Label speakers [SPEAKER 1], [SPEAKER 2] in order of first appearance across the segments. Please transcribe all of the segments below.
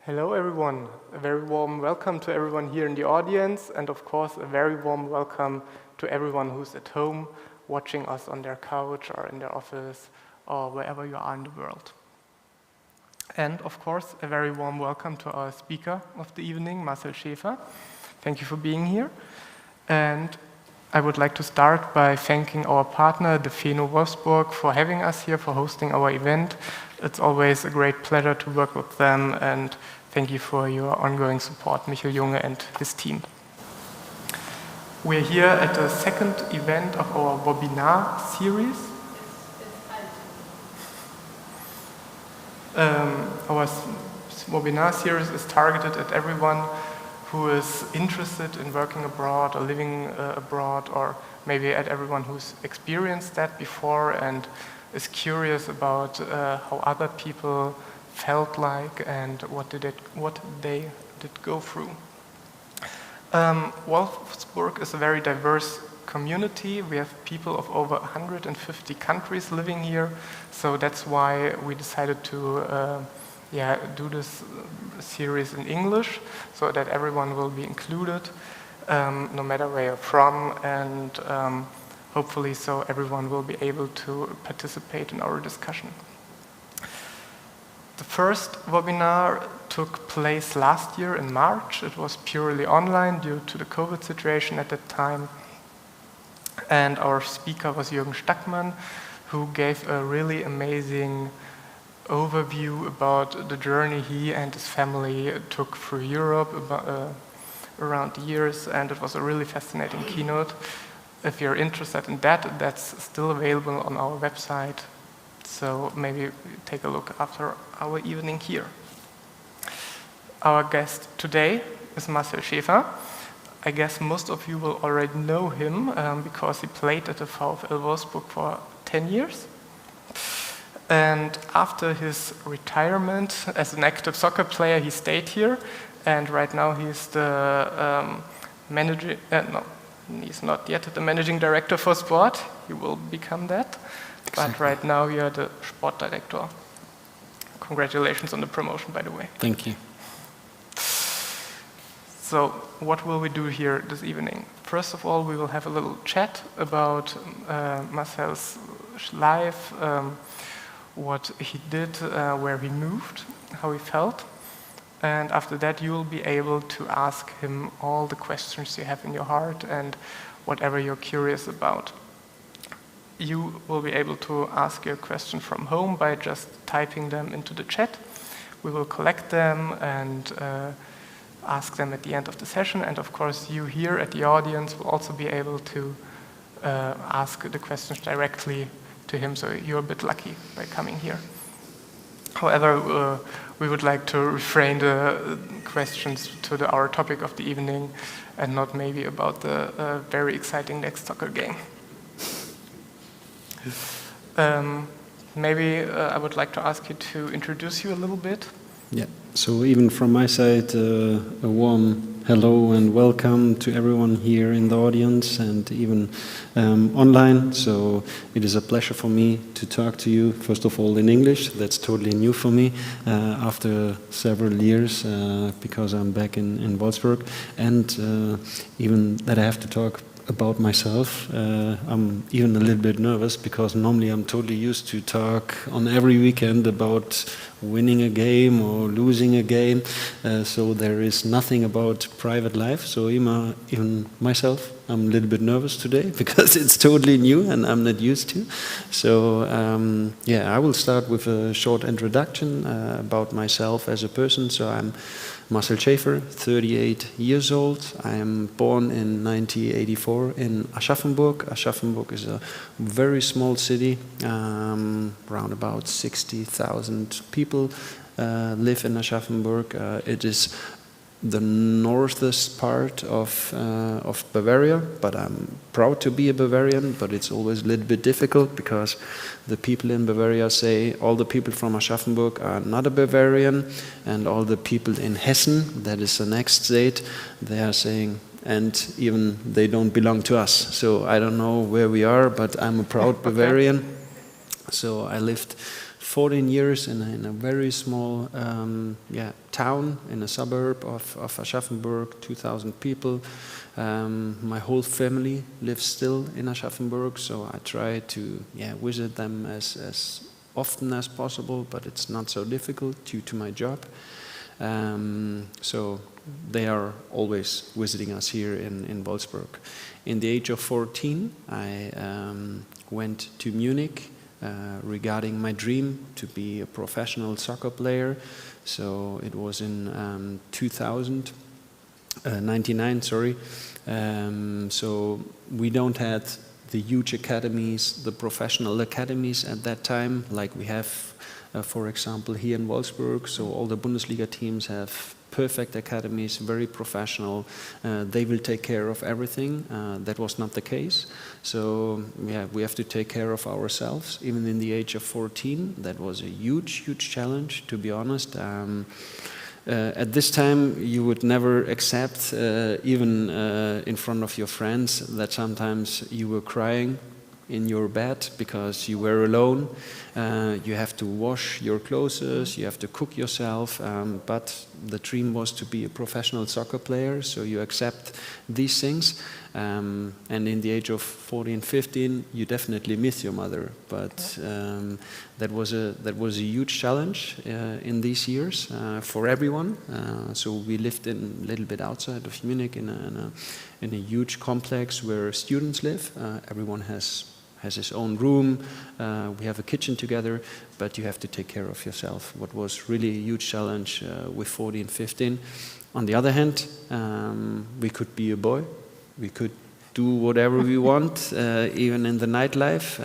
[SPEAKER 1] Hello everyone, a very warm welcome to everyone here in the audience, and of course a very warm welcome to everyone who's at home watching us on their couch or in their office or wherever you are in the world. And of course a very warm welcome to our speaker of the evening, Marcel Schäfer. Thank you for being here. And I would like to start by thanking our partner, the FENO Wolfsburg, for having us here, for hosting our event. It's always a great pleasure to work with them, and thank you for your ongoing support, Michael Junge and his team. We're here at the second event of our Wobinar series. Our Wobinar series is targeted at everyone who is interested in working abroad or living abroad, or maybe at everyone who's experienced that before and is curious about how other people felt like and what they did go through. Wolfsburg is a very diverse community. We have people of over 150 countries living here, so that's why we decided to do this series in English, so that everyone will be included, no matter where you're from, and hopefully so everyone will be able to participate in our discussion. The first webinar took place last year in March. It was purely online due to the COVID situation at that time. And our speaker was Jürgen Stackmann, who gave a really amazing overview about the journey he and his family took through Europe around the years, and it was a really fascinating keynote. If you're interested in that, that's still available on our website, so maybe take a look after our evening here. Our guest today is Marcel Schäfer. I guess most of you will already know him because he played at the VfL Wolfsburg for 10 years. And after his retirement as an active soccer player, he stayed here. And right now he's the he's not yet the managing director for sport. He will become that. Exactly. But right now you're the Sportdirektor. Congratulations on the promotion, by the way.
[SPEAKER 2] Thank you.
[SPEAKER 1] So what will we do here this evening? First of all, we will have a little chat about Marcel's life, what he did, where he moved, how he felt. And after that, you will be able to ask him all the questions you have in your heart and whatever you're curious about. You will be able to ask your question from home by just typing them into the chat. We will collect them and ask them at the end of the session. And of course, you here at the audience will also be able to ask the questions directly to him, so you're a bit lucky by coming here. However, we would like to refrain the questions to our topic of the evening and not maybe about the very exciting next soccer game. Maybe I would like to ask you to introduce you a little bit.
[SPEAKER 2] Yeah, so even from my side, a warm hello and welcome to everyone here in the audience and even online. So it is a pleasure for me to talk to you, first of all in English. That's totally new for me after several years because I'm back in Wolfsburg. And even that I have to talk about myself. I'm even a little bit nervous because normally I'm totally used to talk on every weekend about winning a game or losing a game. So there is nothing about private life. So even myself, I'm a little bit nervous today because it's totally new and I'm not used to. So I will start with a short introduction about myself as a person. So I'm Marcel Schäfer, 38 years old. I am born in 1984 in Aschaffenburg. Aschaffenburg is a very small city. Around about 60,000 people live in Aschaffenburg. It is the northest part of Bavaria, but I'm proud to be a Bavarian, but it's always a little bit difficult because the people in Bavaria say all the people from Aschaffenburg are not a Bavarian, and all the people in Hessen, that is the next state, they are saying, and even they don't belong to us. So I don't know where we are, but I'm a proud Bavarian. So I lived 14 years in a very small town in a suburb of Aschaffenburg, 2,000 people. My whole family lives still in Aschaffenburg, so I try to visit them as often as possible, but it's not so difficult due to my job. So they are always visiting us here in Wolfsburg. In the age of 14, I went to Munich regarding my dream to be a professional soccer player. So it was in 1999, sorry. So we don't had the huge academies, the professional academies at that time, like we have, for example, here in Wolfsburg. So all the Bundesliga teams have perfect academies, very professional. They will take care of everything. That was not the case. So we have to take care of ourselves. Even in the age of 14, that was a huge, huge challenge, to be honest. At this time, you would never accept, even in front of your friends, that sometimes you were crying in your bed because you were alone. You have to wash your clothes, you have to cook yourself, but the dream was to be a professional soccer player, so you accept these things. And in the age of 14, 15, you definitely miss your mother, but that was a huge challenge in these years for everyone. So we lived a little bit outside of Munich in a huge complex where students live. Everyone has his own room. We have a kitchen together, but you have to take care of yourself. What was really a huge challenge with 14, 15. On the other hand, we could be a boy. We could do whatever we want, even in the nightlife.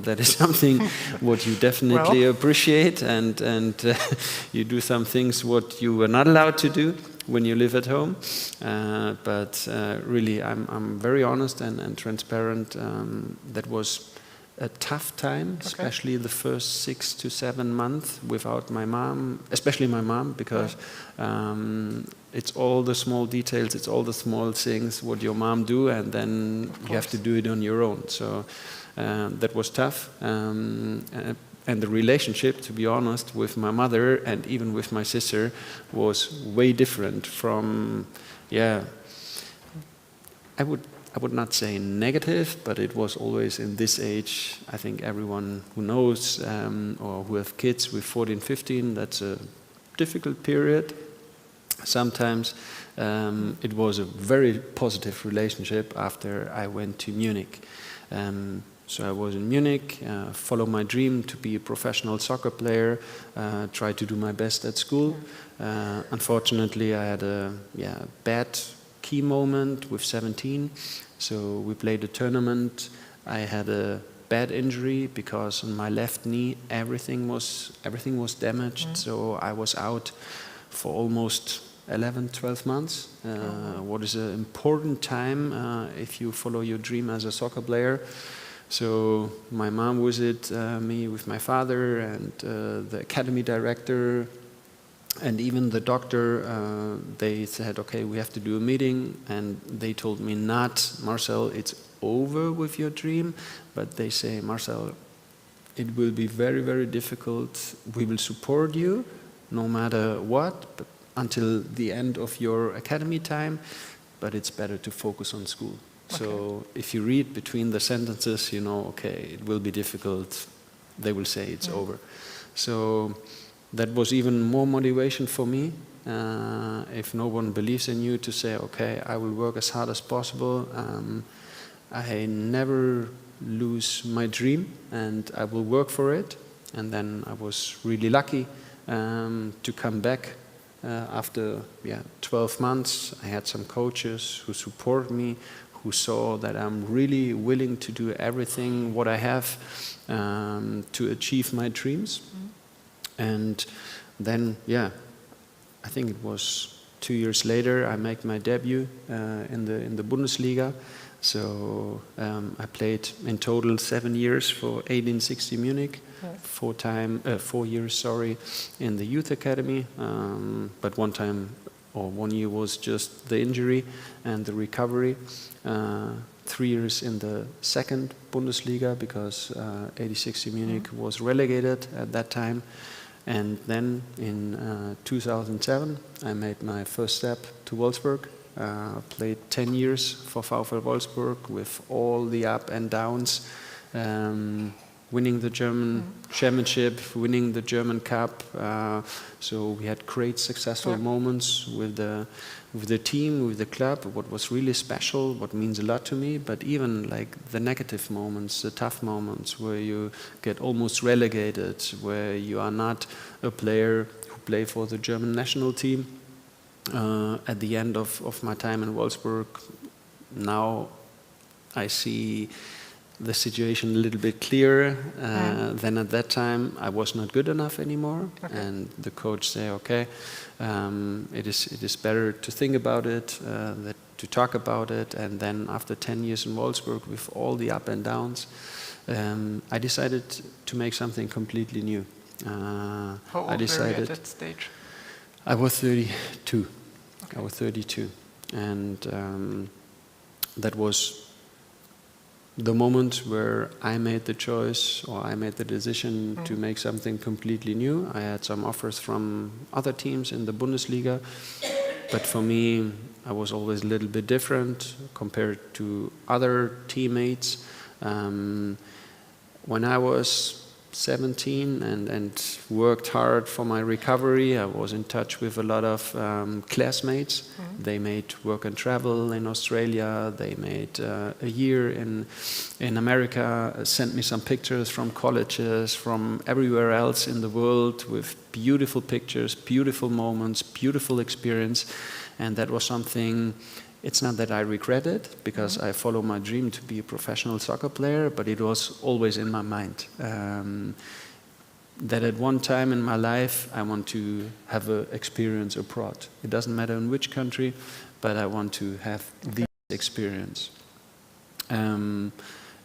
[SPEAKER 2] That is something what you definitely appreciate, and you do some things what you were not allowed to do when you live at home. But really, I'm very honest and transparent. That was a tough time, especially the first 6 to 7 months without my mom, especially my mom, because it's all the small details, it's all the small things what your mom do, and then you have to do it on your own. So that was tough. And the relationship, to be honest, with my mother and even with my sister was way different from, I would not say negative, but it was always in this age. I think everyone who knows or who have kids with 14, 15, that's a difficult period. Sometimes it was a very positive relationship after I went to Munich. So I was in Munich, follow my dream to be a professional soccer player, try to do my best at school. Unfortunately, I had a bad key moment with 17. So we played a tournament. I had a bad injury because on my left knee everything was damaged. So I was out for almost 11, 12 months. What is an important time if you follow your dream as a soccer player. So my mom visited me with my father and the academy director and even the doctor. They said, okay, we have to do a meeting, and they told me not, Marcel, it's over with your dream, but they say, Marcel, it will be very, very difficult. We will support you no matter what, but until the end of your academy time, but it's better to focus on school. So if you read between the sentences, you know, okay, it will be difficult. They will say it's over. So that was even more motivation for me. If no one believes in you, to say, okay, I will work as hard as possible. I never lose my dream, and I will work for it. And then I was really lucky to come back after 12 months. I had some coaches who support me, who saw that I'm really willing to do everything what I have to achieve my dreams. And then, I think it was 2 years later, I made my debut in the Bundesliga. So I played in total 7 years for 1860 Munich, 4 years, in the youth academy, but one time or 1 year was just the injury and the recovery. 3 years in the second Bundesliga because 8060 Munich was relegated at that time. And then in 2007, I made my first step to Wolfsburg. Played 10 years for VfL Wolfsburg with all the up and downs, winning the German championship, winning the German Cup. So we had great successful moments with the team, with the club. What was really special, what means a lot to me, but even like the negative moments, the tough moments where you get almost relegated, where you are not a player who play for the German national team. At the end of my time in Wolfsburg, now I see the situation a little bit clearer. Then at that time, I was not good enough anymore. Okay. And the coach said, okay, it is better to think about it, to talk about it. And then after 10 years in Wolfsburg, with all the up and downs, I decided to make something completely new.
[SPEAKER 1] How old were you at that stage?
[SPEAKER 2] I was 32.
[SPEAKER 1] Okay.
[SPEAKER 2] I was 32. And that was the moment where I made the choice, or I made the decision to make something completely new. I had some offers from other teams in the Bundesliga, but for me, I was always a little bit different compared to other teammates. When I was 17 and worked hard for my recovery, I was in touch with a lot of classmates. They made work and travel in Australia. They made a year in America, sent me some pictures from colleges, from everywhere else in the world with beautiful pictures, beautiful moments, beautiful experience. And that was something. It's not that I regret it, because I follow my dream to be a professional soccer player, but it was always in my mind. That at one time in my life, I want to have an experience abroad. It doesn't matter in which country, but I want to have this experience. And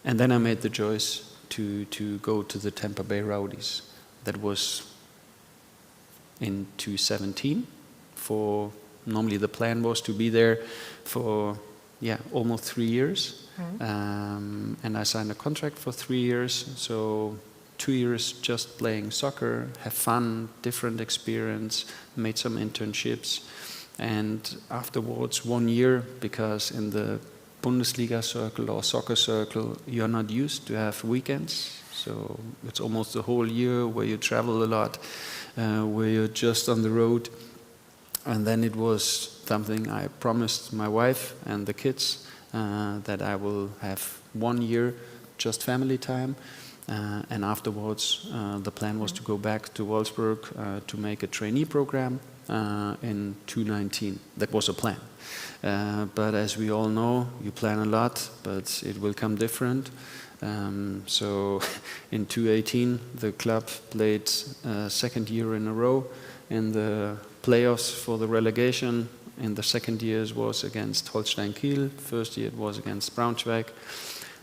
[SPEAKER 2] then I made the choice to go to the Tampa Bay Rowdies. That was in 2017 for... Normally the plan was to be there for almost 3 years. And I signed a contract for 3 years. So 2 years just playing soccer, have fun, different experience, made some internships. And afterwards 1 year, because in the Bundesliga circle or soccer circle, you're not used to have weekends. So it's almost the whole year where you travel a lot, where you're just on the road. And then it was something I promised my wife and the kids, that I will have 1 year just family time. And afterwards, the plan was to go back to Wolfsburg to make a trainee program in 2019. That was a plan. But as we all know, you plan a lot, but it will come different. So in 2018, the club played second year in a row in the playoffs for the relegation. In the second year it was against Holstein Kiel. First year it was against Braunschweig.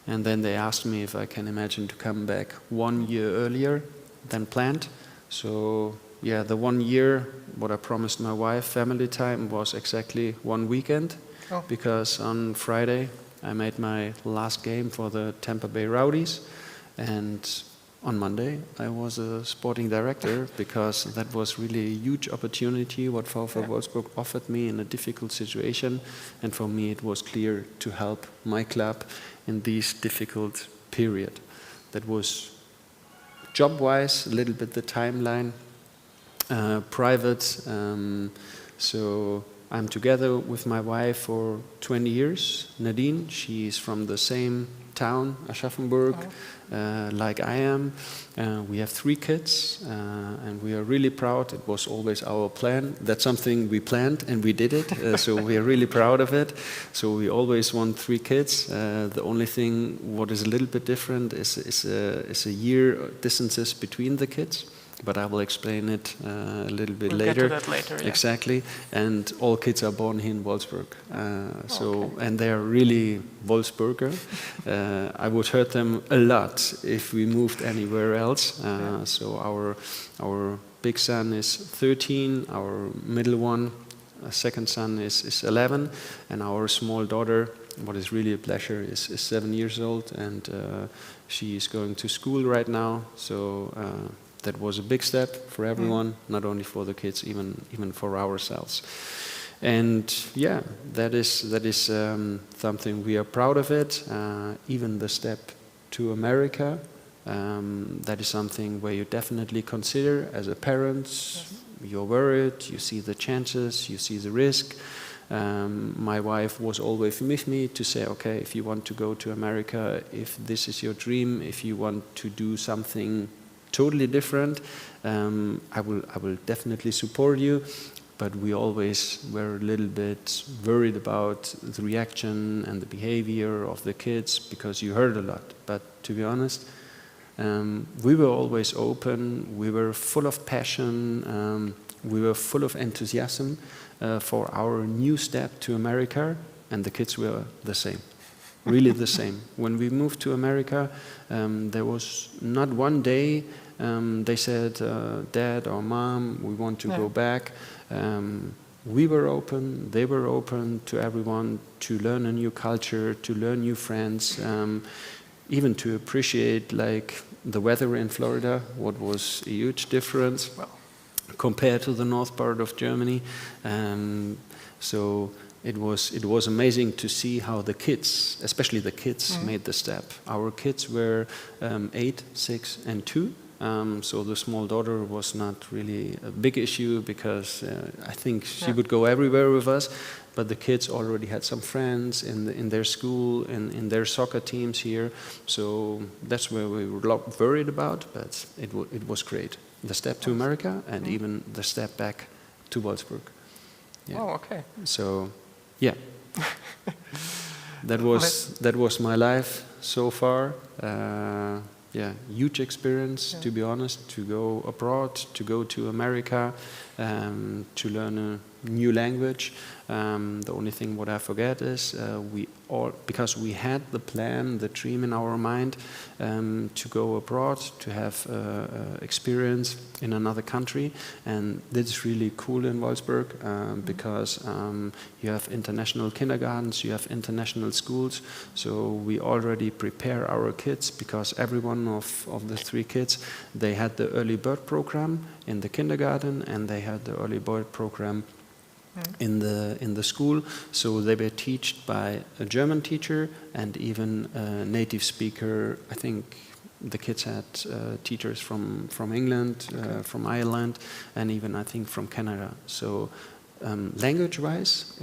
[SPEAKER 2] And then they asked me if I can imagine to come back 1 year earlier than planned. So yeah, the 1 year, what I promised my wife, family time, was exactly 1 weekend. Because on Friday I made my last game for the Tampa Bay Rowdies. And on Monday, I was a sporting director, because that was really a huge opportunity what VfL Wolfsburg offered me in a difficult situation. And for me, it was clear to help my club in this difficult period. That was job-wise, a little bit the timeline, private. So I'm together with my wife for 20 years, Nadine. She's from the same town, Aschaffenburg, like I am. We have 3 kids, and we are really proud. It was always our plan. That's something we planned, and we did it. So we are really proud of it. So we always want 3 kids. The only thing what is a little bit different is a year distances between the kids. But I will explain it a little bit later.
[SPEAKER 1] We'll get to that later, yeah.
[SPEAKER 2] Exactly. And all kids are born here in Wolfsburg. And they're really Wolfsburger. I would hurt them a lot if we moved anywhere else. So our big son is 13, our middle one second son is 11, and our small daughter, what is really a pleasure, is 7 years old, and she is going to school right now. So that was a big step for everyone, not only for the kids, even for ourselves. And yeah, that is something we are proud of it. Even the step to America, that is something where you definitely consider as a parent. Yes. You're worried, you see the chances, you see the risk. My wife was always with me to say, okay, if you want to go to America, if this is your dream, if you want to do something totally different, I will definitely support you. But we always were a little bit worried about the reaction and the behavior of the kids, because you heard a lot. But to be honest, we were always open, we were full of passion, we were full of enthusiasm for our new step to America, and the kids were the same, really the same. When we moved to America, there was not one day they said, Dad or Mom, we want to go back. We were open, they were open to everyone, to learn a new culture, to learn new friends, even to appreciate like the weather in Florida, what was a huge difference compared to the north part of Germany. So it was amazing to see how the kids, especially the kids, made the step. Our kids were 8, 6, and 2. So the small daughter was not really a big issue, because I think she would go everywhere with us. But the kids already had some friends in their school, in their soccer teams here. So that's where we were worried about, but it was great. The step to America, and even the step back to Wolfsburg. Yeah.
[SPEAKER 1] Oh, okay.
[SPEAKER 2] So, yeah. that was my life so far. Yeah, huge experience, to be honest, to go abroad, to go to America, to learn a new language. The only thing what I forget is because we had the plan, the dream in our mind to go abroad, to have experience in another country, and this is really cool in Wolfsburg because you have international kindergartens, you have international schools, so we already prepare our kids, because every one of the 3 kids, they had the early bird program in the kindergarten, and they had the early bird program in the school. So they were taught by a German teacher and even a native speaker. I think the kids had teachers from England, from Ireland, and even I think from Canada. So language-wise,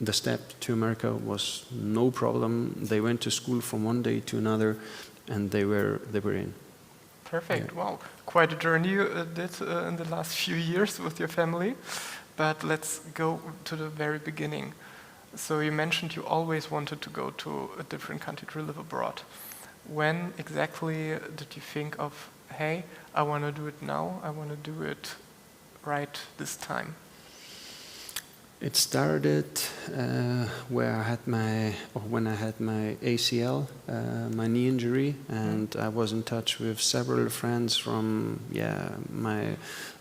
[SPEAKER 2] the step to America was no problem. They went to school from one day to another, and they were in.
[SPEAKER 1] Perfect. Yeah. Wow, quite a journey you did in the last few years with your family. But let's go to the very beginning. So you mentioned you always wanted to go to a different country to live abroad. When exactly did you think of, hey, I want to do it now, I want to do it right this time?
[SPEAKER 2] It started when I had my ACL, my knee injury, and I was in touch with several friends from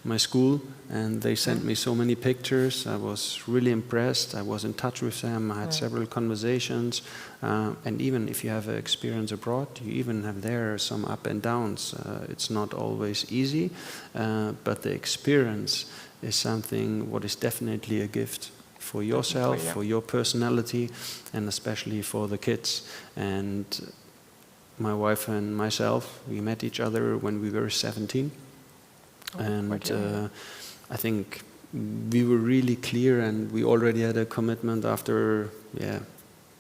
[SPEAKER 2] my school, and they sent me so many pictures. I was really impressed. I was in touch with them. I had several conversations, and even if you have an experience abroad, you even have there some up and downs. It's not always easy, but the experience is something what is definitely a gift for yourself, for your personality, and especially for the kids. And my wife and myself, we met each other when we were 17. And I think we were really clear, and we already had a commitment after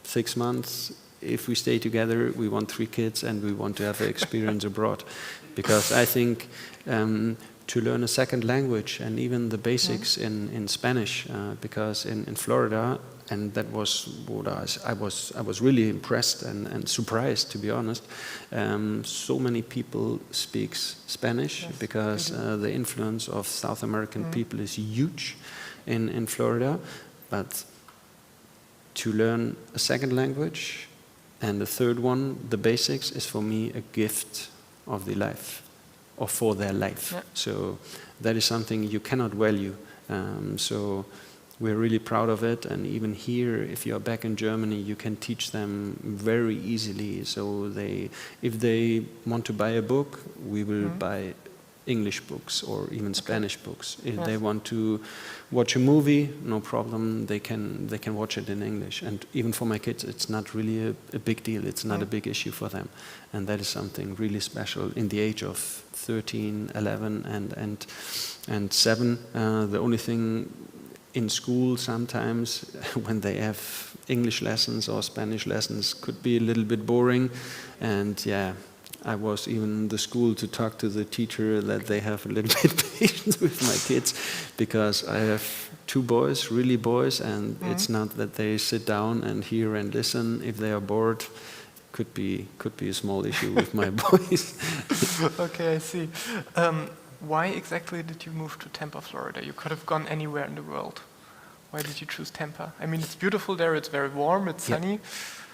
[SPEAKER 2] 6 months. If we stay together, we want 3 kids, and we want to have an experience abroad. Because I think to learn a second language, and even the basics in Spanish, because in Florida, and that was what I was really impressed and surprised, to be honest. So many people speak Spanish, because the influence of South American people is huge in Florida. But to learn a second language and the third one, the basics, is for me a gift of the life, or for their life. So that is something you cannot value. So we're really proud of it, and even here, if you're back in Germany, you can teach them very easily. So if they want to buy a book, we will buy English books or even Spanish books. If they want to watch a movie, no problem, they can watch it in English. And even for my kids, it's not really a big deal. It's not a big issue for them. And that is something really special in the age of 13, 11 and 7. The only thing in school sometimes when they have English lessons or Spanish lessons could be a little bit boring. And I was even in the school to talk to the teacher that they have a little bit patience with my kids, because I have 2 boys, really boys, and it's not that they sit down and hear and listen. If they are bored, could be a small issue with my boys.
[SPEAKER 1] Okay, I see. Why exactly did you move to Tampa, Florida? You could have gone anywhere in the world. Why did you choose Tampa? I mean, it's beautiful there, it's very warm, it's sunny.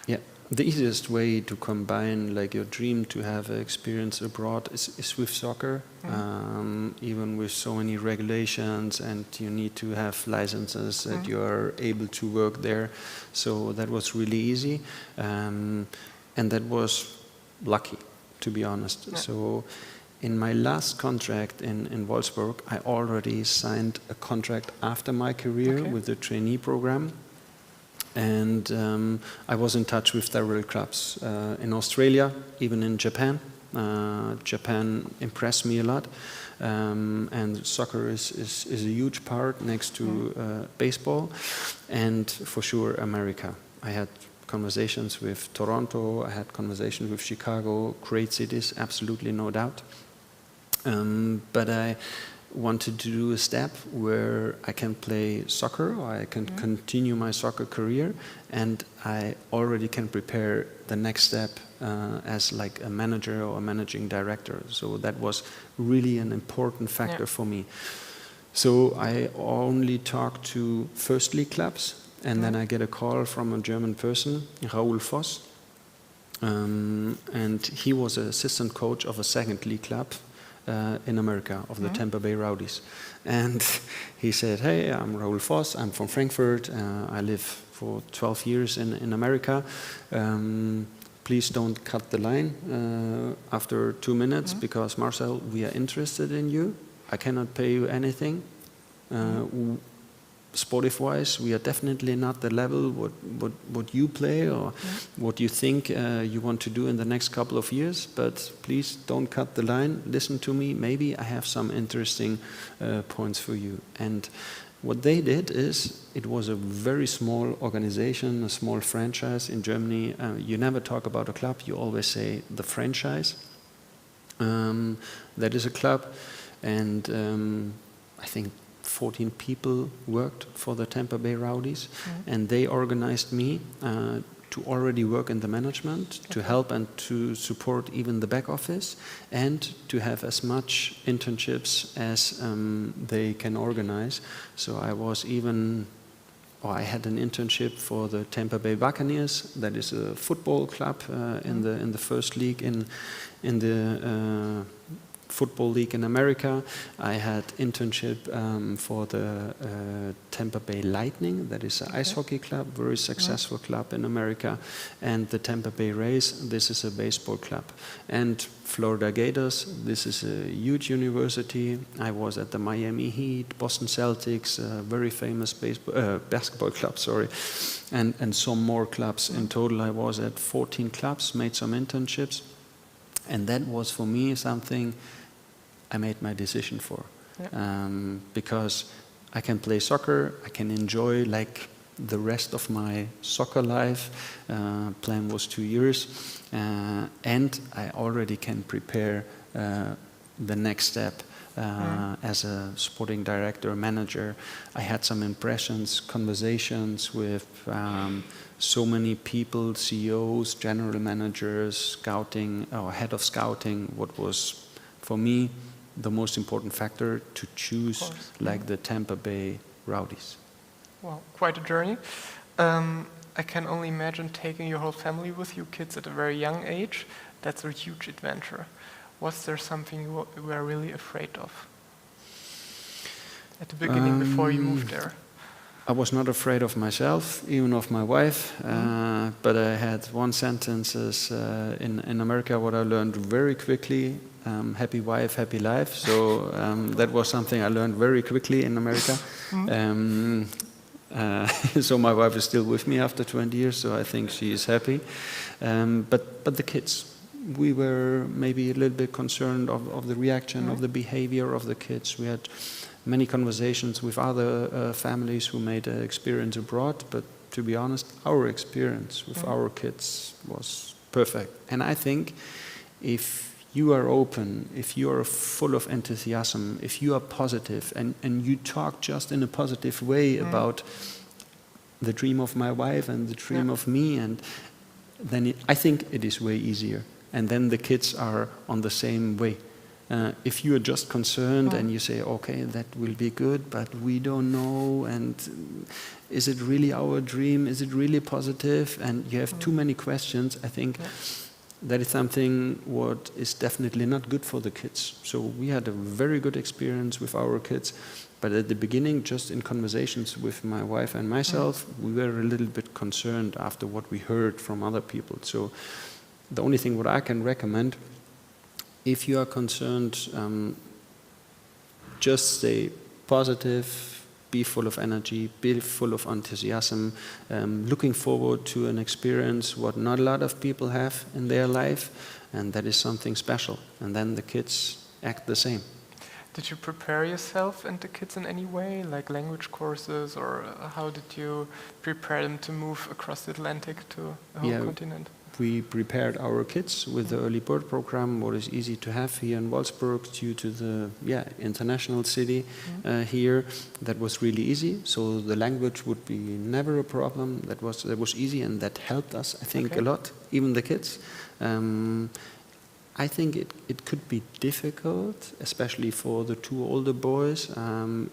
[SPEAKER 2] Yeah. The easiest way to combine like your dream to have an experience abroad is with soccer, even with so many regulations, and you need to have licenses that you are able to work there. So that was really easy, and that was lucky, to be honest. Yeah. So in my last contract in Wolfsburg, I already signed a contract after my career with the trainee program. And I was in touch with several clubs in Australia, even in Japan. Japan impressed me a lot. And soccer is a huge part next to baseball. And for sure, America. I had conversations with Toronto, I had conversations with Chicago, great cities, absolutely no doubt. But I wanted to do a step where I can play soccer, or I can continue my soccer career, and I already can prepare the next step as like a manager or a managing director. So that was really an important factor for me. So I only talked to first league clubs, and then I get a call from a German person, Raoul Voss, and he was an assistant coach of a second league club in America, of the Tampa Bay Rowdies. And he said, hey, I'm Raoul Voss, I'm from Frankfurt, I live for 12 years in America. Please don't cut the line after 2 minutes, because Marcel, we are interested in you. I cannot pay you anything. Sportive-wise, we are definitely not the level what you play or what you think you want to do in the next couple of years, but please don't cut the line, listen to me, maybe I have some interesting points for you. And what they did is, it was a very small organization, a small franchise in Germany. You never talk about a club, you always say the franchise. That is a club, and I think 14 people worked for the Tampa Bay Rowdies, and they organized me to already work in the management, to help and to support even the back office, and to have as much internships as they can organize. So I had an internship for the Tampa Bay Buccaneers. That is a football club in the first league in the football league in America. I had internship for the Tampa Bay Lightning, that is an ice hockey club, very successful club in America, and the Tampa Bay Rays, this is a baseball club. And Florida Gators, this is a huge university. I was at the Miami Heat, Boston Celtics, very famous basketball club, and some more clubs. In total, I was at 14 clubs, made some internships, and that was for me something I made my decision for, because I can play soccer, I can enjoy like the rest of my soccer life. Plan was 2 years, and I already can prepare the next step as a sporting director, manager. I had some impressions, conversations with so many people, CEOs, general managers, scouting, or head of scouting, what was for me the most important factor to choose like the Tampa Bay Rowdies.
[SPEAKER 1] Well, quite a journey. I can only imagine taking your whole family with you, kids at a very young age. That's a huge adventure. Was there something you were really afraid of at the beginning before you moved there?
[SPEAKER 2] I was not afraid of myself, even of my wife, but I had one sentence in America what I learned very quickly, happy wife, happy life. So that was something I learned very quickly in America. So my wife is still with me after 20 years, so I think she is happy. But the kids, we were maybe a little bit concerned of the reaction, of the behavior of the kids. We had many conversations with other families who made an experience abroad, but to be honest, our experience with our kids was perfect. And I think if you are open, if you are full of enthusiasm, if you are positive and you talk just in a positive way about the dream of my wife and the dream of me, and then I think it is way easier. And then the kids are on the same way. If you are just concerned and you say, okay, that will be good, but we don't know, and is it really our dream? Is it really positive? And you have too many questions. I think that is something what is definitely not good for the kids. So we had a very good experience with our kids, but at the beginning, just in conversations with my wife and myself, we were a little bit concerned after what we heard from other people. So the only thing what I can recommend, if you are concerned, just stay positive, be full of energy, be full of enthusiasm, looking forward to an experience what not a lot of people have in their life, and that is something special. And then the kids act the same.
[SPEAKER 1] Did you prepare yourself and the kids in any way, like language courses, or how did you prepare them to move across the Atlantic to the whole continent?
[SPEAKER 2] We prepared our kids with the early bird program, what is easy to have here in Wolfsburg due to the international city here. That was really easy. So the language would be never a problem. That was easy, and that helped us, I think, a lot, even the kids. I think it could be difficult, especially for the two older boys,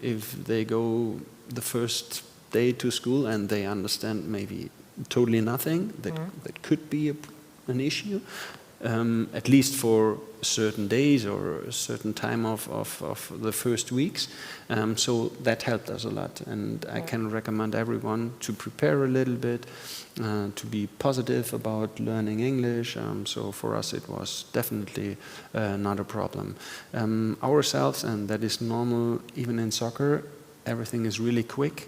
[SPEAKER 2] if they go the first day to school and they understand maybe totally nothing. That could be an issue, at least for certain days or a certain time of the first weeks. So that helped us a lot, and I can recommend everyone to prepare a little bit, to be positive about learning English. So for us it was definitely not a problem. Ourselves, and that is normal even in soccer, everything is really quick.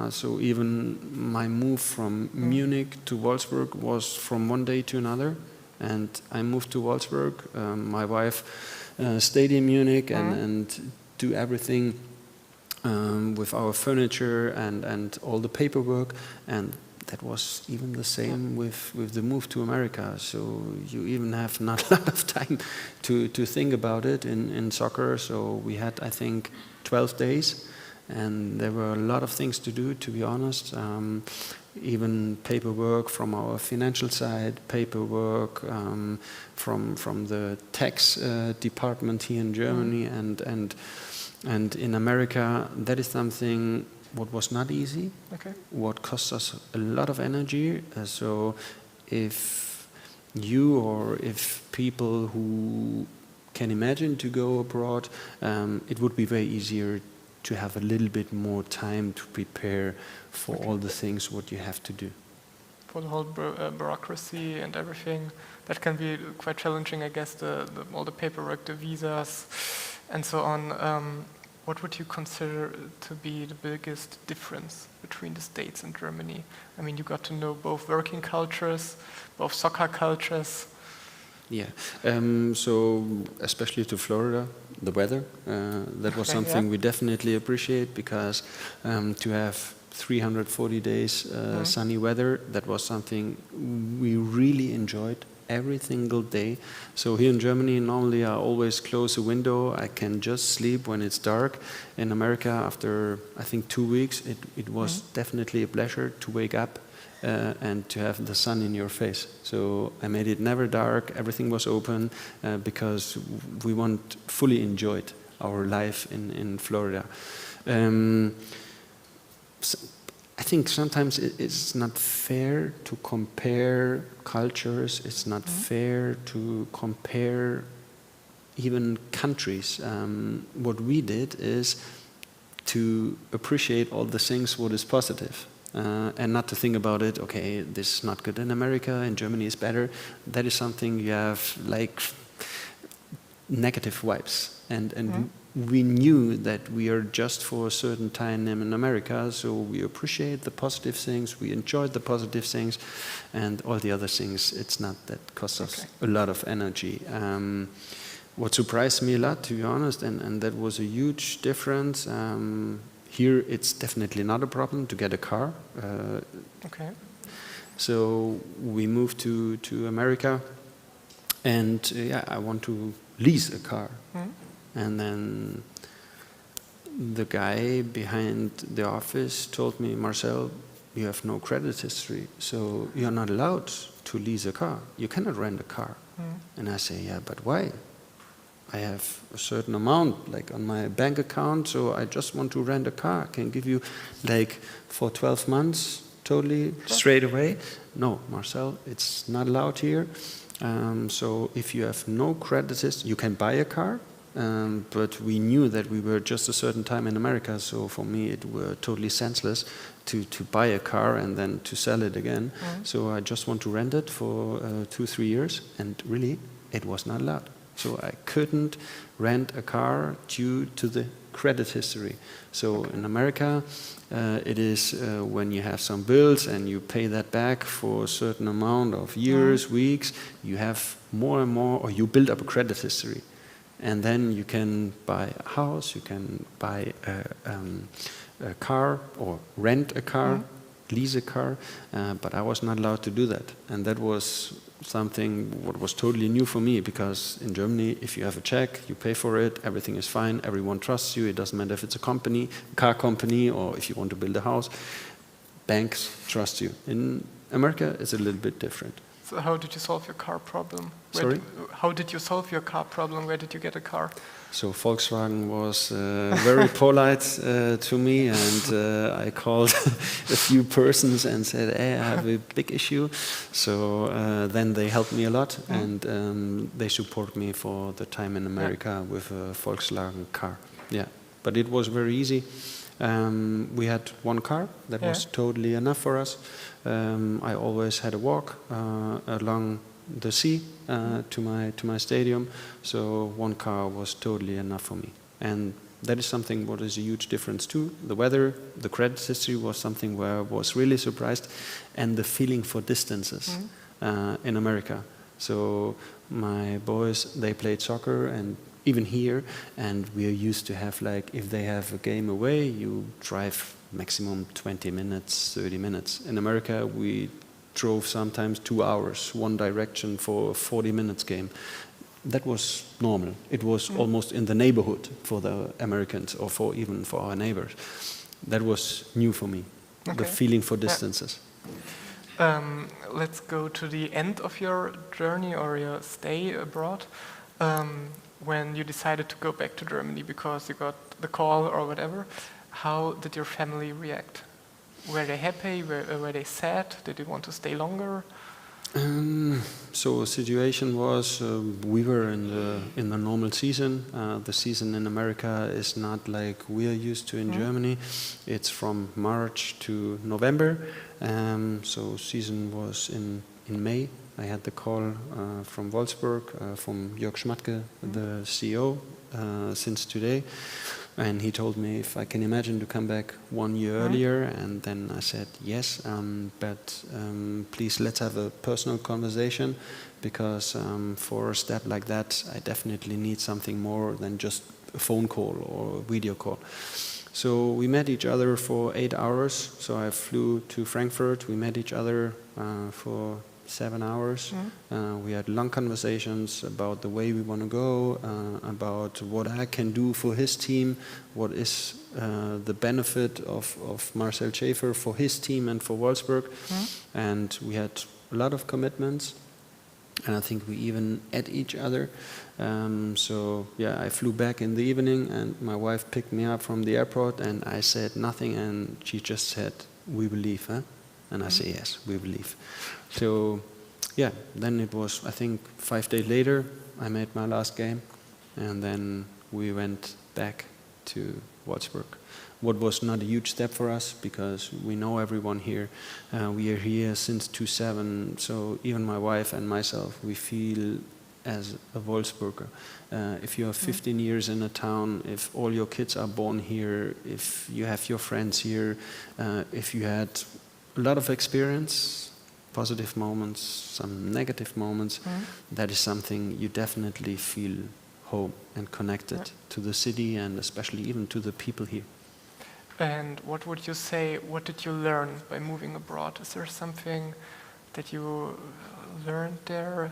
[SPEAKER 2] So even my move from Munich to Wolfsburg was from one day to another, and I moved to Wolfsburg. My wife stayed in Munich and do everything with our furniture and all the paperwork, and that was even the same with the move to America. So you even have not a lot of time to think about it in soccer. So we had, I think, 12 days. And there were a lot of things to do, to be honest. Even paperwork from our financial side, paperwork from the tax department here in Germany and in America. That is something what was not easy, what cost us a lot of energy. So if you or if people who can imagine to go abroad, it would be way easier to have a little bit more time to prepare for all the things what you have to do.
[SPEAKER 1] For the whole bureaucracy and everything, that can be quite challenging, I guess, all the paperwork, the visas, and so on. What would you consider to be the biggest difference between the States and Germany? I mean, you got to know both working cultures, both soccer cultures.
[SPEAKER 2] Yeah, so especially to Florida, the weather, that was something we definitely appreciate, because to have 340 days sunny weather, that was something we really enjoyed every single day. So here in Germany, normally I always close a window. I can just sleep when it's dark. In America, after I think 2 weeks, it was definitely a pleasure to wake up and to have the sun in your face. So I made it never dark, everything was open, because we fully enjoyed our life in Florida. I think sometimes it's not fair to compare cultures, it's not fair to compare even countries. What we did is to appreciate all the things what is positive. And not to think about it, okay, this is not good in America, in Germany is better. That is something you have like negative vibes. And we knew that we are just for a certain time in America, so we appreciate the positive things, we enjoyed the positive things, and all the other things, it's not that costs us a lot of energy. What surprised me a lot, to be honest, and that was a huge difference, here it's definitely not a problem to get a car. So we moved to America, and I want to lease a car. And then the guy behind the office told me, Marcel, you have no credit history, so you're not allowed to lease a car. You cannot rent a car. And I say, yeah, but why? I have a certain amount like on my bank account, so I just want to rent a car. I can give you like for 12 months totally straight away. No, Marcel, it's not allowed here. So if you have no credit history, you can buy a car. But we knew that we were just a certain time in America, so for me it were totally senseless to buy a car and then to sell it again. So I just want to rent it for 2-3 years, and really it was not allowed. So I couldn't rent a car due to the credit history. So in America, it is when you have some bills and you pay that back for a certain amount of years, weeks, you have more and more, or you build up a credit history. And then you can buy a house, you can buy a car or rent a car, lease a car, but I was not allowed to do that. And that was something what was totally new for me, because in Germany, if you have a check, you pay for it, everything is fine, everyone trusts you, it doesn't matter if it's a company, car company, or if you want to build a house, banks trust you. In America, it's a little bit different.
[SPEAKER 1] So how did you solve your car problem?
[SPEAKER 2] Sorry?
[SPEAKER 1] How did you solve your car problem? Where did you get a car?
[SPEAKER 2] So Volkswagen was very polite to me, and I called a few persons and said, hey, I have a big issue. So then they helped me a lot, and they support me for the time in America with a Volkswagen car. Yeah, but it was very easy. We had one car that was totally enough for us. I always had a walk along the sea to my stadium, so one car was totally enough for me. And that is something what is a huge difference too. The weather, the credit history was something where I was really surprised, and the feeling for distances in America. So my boys, they played soccer, and even here, and we are used to have like, if they have a game away, you drive maximum 20 minutes, 30 minutes. In America, we drove sometimes 2 hours, one direction for a 40 minutes game. That was normal. It was almost in the neighborhood for the Americans, or even for our neighbors. That was new for me, the feeling for distances.
[SPEAKER 1] Let's go to the end of your journey or your stay abroad. When you decided to go back to Germany because you got the call or whatever, how did your family react? Were they happy? Were they sad? Did they want to stay longer?
[SPEAKER 2] So the situation was we were in the normal season. The season in America is not like we are used to in Germany. It's from March to November. So season was in May. I had the call from Wolfsburg, from Jörg Schmatke, the CEO, since today. And he told me if I can imagine to come back 1 year earlier. And then I said, yes, but please let's have a personal conversation, because for a step like that, I definitely need something more than just a phone call or a video call. So we met each other for 8 hours. So I flew to Frankfurt. We met each other for 7 hours. We had long conversations about the way we want to go, about what I can do for his team, what is the benefit of Marcel Schäfer for his team and for Wolfsburg. And we had a lot of commitments, and I think we even at each other. So yeah, I flew back in the evening, and my wife picked me up from the airport, and I said nothing, and she just said, we will leave, huh? And I say, yes, we will leave. So, yeah, then it was, I think, 5 days later, I made my last game, and then we went back to Wolfsburg. what was not a huge step for us because we know everyone here. We are here since 2007, so even my wife and myself, we feel as a Wolfsburger. If you are 15 years in a town, if all your kids are born here, if you have your friends here, if you had a lot of experience, positive moments, some negative moments, that is something you definitely feel home and connected to the city and especially even to the people here.
[SPEAKER 1] And what would you say, what did you learn by moving abroad? Is there something that you learned there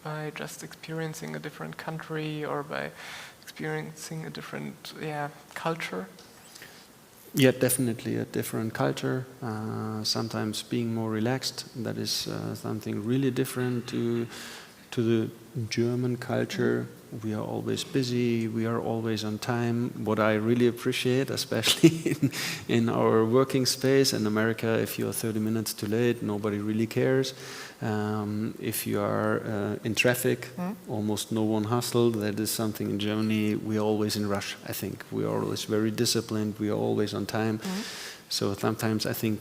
[SPEAKER 1] by just experiencing a different country or by experiencing a different culture?
[SPEAKER 2] Yeah, definitely a different culture. Sometimes being more relaxed, that is something really different to the German culture. We are always busy, we are always on time. What I really appreciate, especially in our working space in America, if you are 30 minutes too late, nobody really cares. If you are in traffic, almost no one hustled. That is something in Germany, we are always in rush, I think. We are always very disciplined, we are always on time. So sometimes I think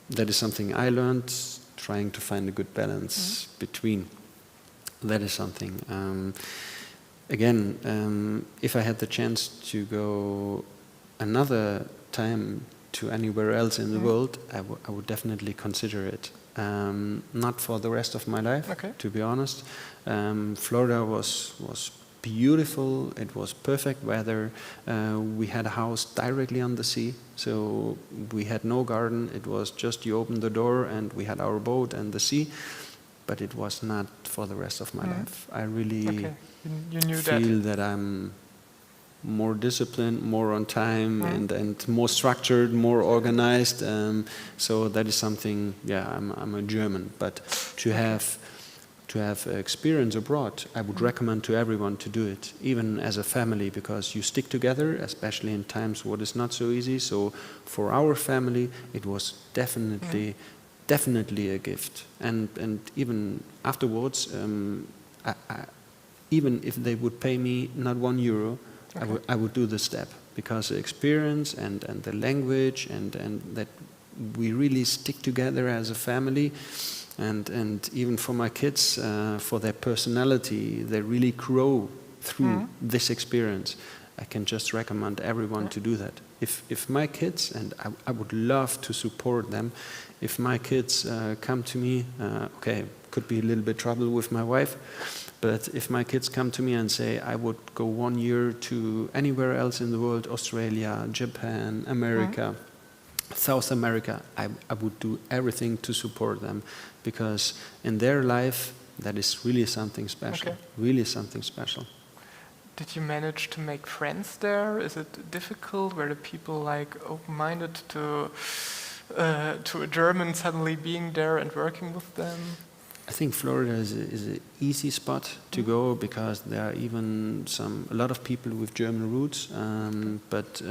[SPEAKER 2] that is something I learned, trying to find a good balance between. That is something. Again, if I had the chance to go another time to anywhere else in the world, I would definitely consider it. Not for the rest of my life, to be honest. Florida was beautiful, it was perfect weather. We had a house directly on the sea, so we had no garden, it was just you open the door and we had our boat and the sea. But it was not for the rest of my life. I really
[SPEAKER 1] you knew
[SPEAKER 2] feel that I'm more disciplined, more on time, and more structured, more organized. So that is something. Yeah, I'm a German, but to have experience abroad, I would recommend to everyone to do it, even as a family, because you stick together, especially in times what is not so easy. So for our family, it was definitely a gift, and even afterwards, even if they would pay me not €1, I would do the step, because the experience and the language and that we really stick together as a family, and even for my kids, for their personality, they really grow through this experience. I can just recommend everyone to do that. If my kids, and I would love to support them, if my kids come to me, could be a little bit trouble with my wife, but if my kids come to me and say, I would go 1 year to anywhere else in the world, Australia, Japan, America, South America, I would do everything to support them, because in their life, that is really something special, really something special.
[SPEAKER 1] Did you manage to make friends there? Is it difficult? Were the people like open-minded to a German suddenly being there and working with them?
[SPEAKER 2] I think Florida is an easy spot to go, because there are even a lot of people with German roots. But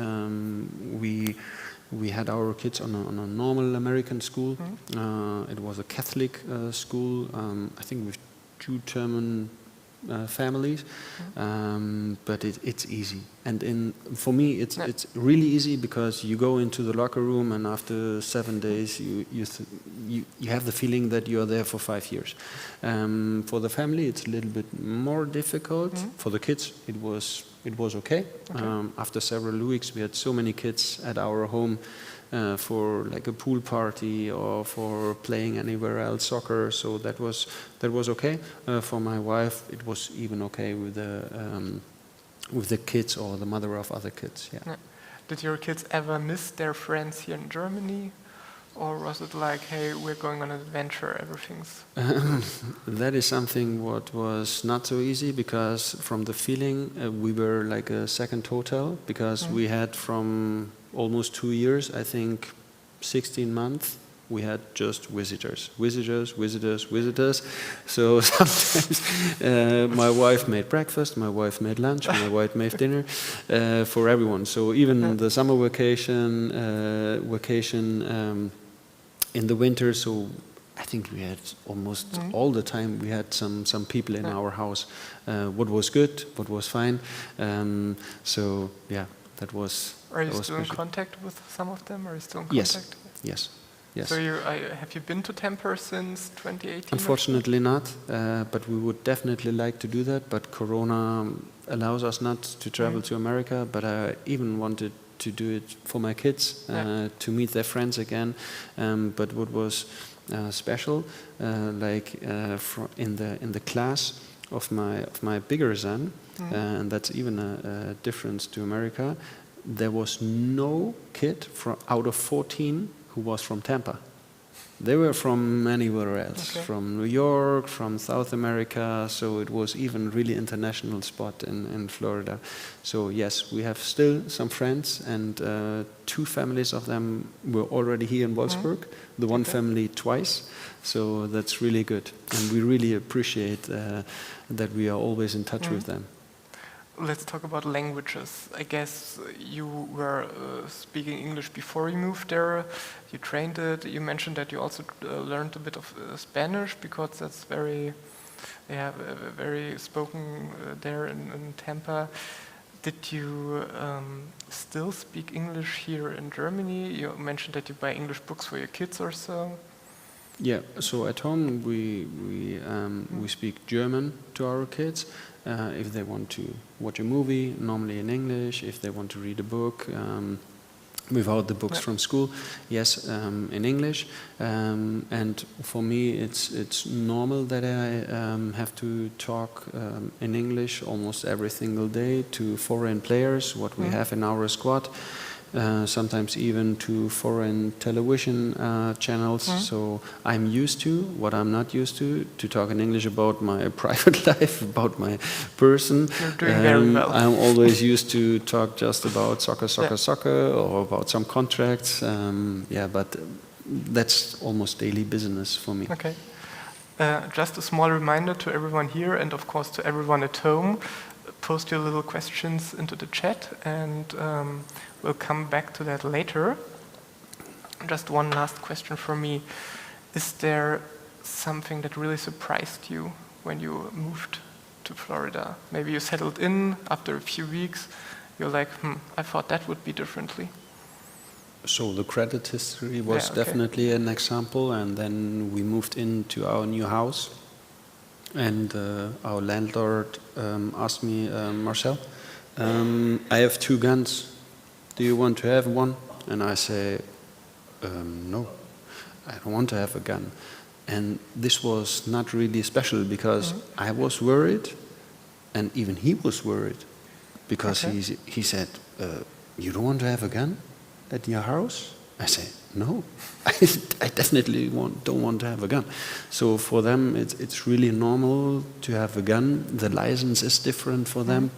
[SPEAKER 2] we had our kids on a normal American school. It was a Catholic school. I think with 2 German families, but it's easy, and for me it's really easy, because you go into the locker room and after 7 days you have the feeling that you are there for 5 years. For the family it's a little bit more difficult. For the kids it was okay. After several weeks we had so many kids at our home for like a pool party or for playing anywhere else, soccer, so that was okay. For my wife it was even okay with the kids or the mother of other kids.
[SPEAKER 1] Did your kids ever miss their friends here in Germany? Or was it like, hey, we're going on an adventure, everything's...
[SPEAKER 2] That is something what was not so easy, because from the feeling we were like a second hotel, because we had from almost 2 years, I think 16 months, we had just visitors. So sometimes my wife made breakfast, my wife made lunch, my wife made dinner for everyone. So even the summer vacation in the winter, so I think we had almost all the time we had some people in our house. What was good, what was fine. So yeah,
[SPEAKER 1] Are you still in
[SPEAKER 2] special.
[SPEAKER 1] contact with some of them? Are you still in
[SPEAKER 2] Yes,
[SPEAKER 1] contact?
[SPEAKER 2] yes, yes.
[SPEAKER 1] So have you been to Temper since 2018?
[SPEAKER 2] Unfortunately not, but we would definitely like to do that, but Corona allows us not to travel to America, but I even wanted to do it for my kids, to meet their friends again. But what was special, in the class of my bigger son, and that's even a difference to America, there was no kid out of 14 who was from Tampa. They were from anywhere else, from New York, from South America, so it was even really international spot in Florida. So yes, we have still some friends, and 2 families of them were already here in Wolfsburg, the one family twice, so that's really good. And we really appreciate that we are always in touch with them.
[SPEAKER 1] Let's talk about languages. I guess you were speaking English before you moved there. You trained it. You mentioned that you also learned a bit of Spanish because that's very spoken there in Tampa. Did you still speak English here in Germany? You mentioned that you buy English books for your kids or so.
[SPEAKER 2] Yeah, so at home we speak German to our kids. If they want to watch a movie, normally in English. If they want to read a book, without the books from school, yes, in English. And for me, it's normal that I have to talk in English almost every single day to foreign players, what we have in our squad. Sometimes even to foreign television channels. So I'm used to, what I'm not used to talk in English about my private life, about my person.
[SPEAKER 1] You're doing very well.
[SPEAKER 2] I'm always used to talk just about soccer, or about some contracts. But that's almost daily business for me.
[SPEAKER 1] Okay. Just a small reminder to everyone here, and of course to everyone at home, post your little questions into the chat, and we'll come back to that later. Just one last question for me. Is there something that really surprised you when you moved to Florida? Maybe you settled in after a few weeks. You're like, I thought that would be differently.
[SPEAKER 2] So the credit history was definitely an example, and then we moved into our new house. And our landlord asked me, Marcel, I have 2 guns. Do you want to have one? And I say, no, I don't want to have a gun. And this was not really special because I was worried, and even he was worried, because he said, you don't want to have a gun at your house? I say, no, I definitely don't want to have a gun. So for them, it's really normal to have a gun. The license is different for them.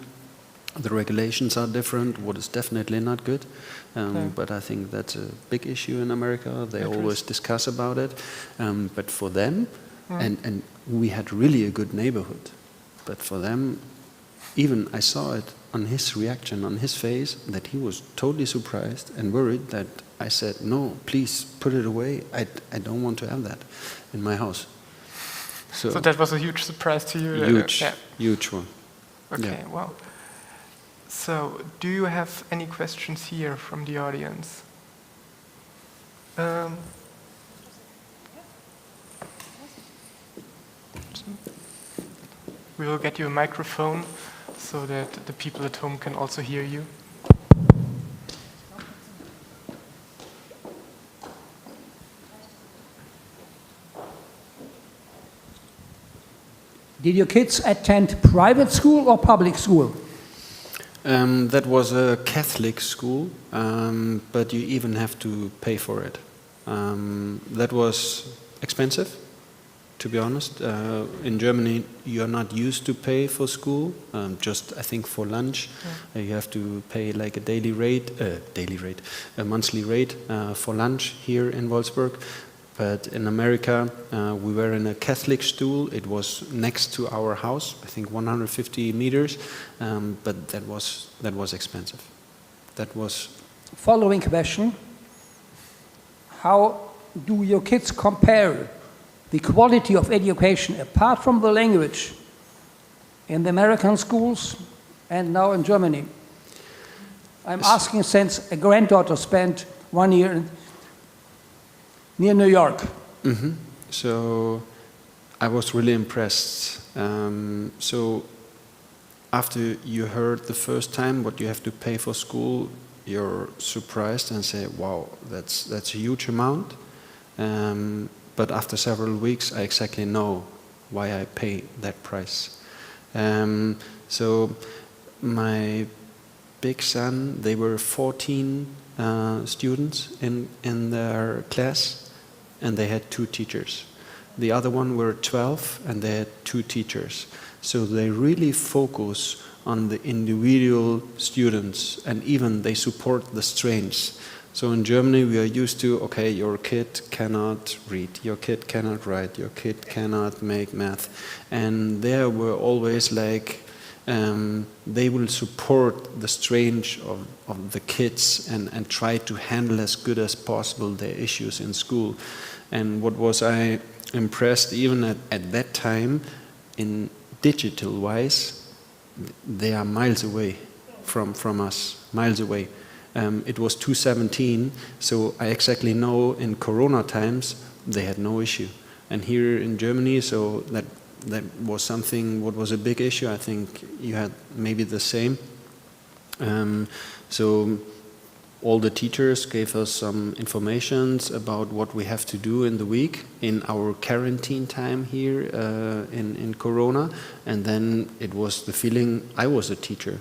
[SPEAKER 2] The regulations are different, what is definitely not good. But I think that's a big issue in America. They always discuss about it. But for them, and we had really a good neighborhood. But for them, even I saw it on his reaction, on his face, that he was totally surprised and worried that I said, no, please put it away. I don't want to have that in my house. So
[SPEAKER 1] that was a huge surprise to you?
[SPEAKER 2] Huge one.
[SPEAKER 1] Okay, well. So, do you have any questions here from the audience? We will get you a microphone so that the people at home can also hear you.
[SPEAKER 3] Did your kids attend private school or public school?
[SPEAKER 2] That was a Catholic school, but you even have to pay for it. That was expensive, to be honest. In Germany, you're not used to pay for school, just I think for lunch. You have to pay like a monthly rate for lunch here in Wolfsburg. But in America, we were in a Catholic school. It was next to our house, I think 150 meters, but that was expensive. That was...
[SPEAKER 3] Following question, how do your kids compare the quality of education, apart from the language, in the American schools and now in Germany? I'm asking since a granddaughter spent 1 year near New York.
[SPEAKER 2] So I was really impressed. So after you heard the first time what you have to pay for school, you're surprised and say, wow, that's a huge amount. But after several weeks, I exactly know why I pay that price. So my big son, they were 14 students in their class, and they had 2 teachers. The other one were 12, and they had 2 teachers. So they really focus on the individual students, and even they support the strengths. So in Germany we are used to, okay, your kid cannot read, your kid cannot write, your kid cannot make math. And there we're always like, they will support the strength of the kids and try to handle as good as possible their issues in school. And what was I impressed even at that time, in digital wise, they are miles away from us, miles away. It was 2017, so I exactly know in Corona times they had no issue. And here in Germany, so that was something what was a big issue. I think you had maybe the same. So all the teachers gave us some informations about what we have to do in the week in our quarantine time here in Corona. And then it was the feeling I was a teacher.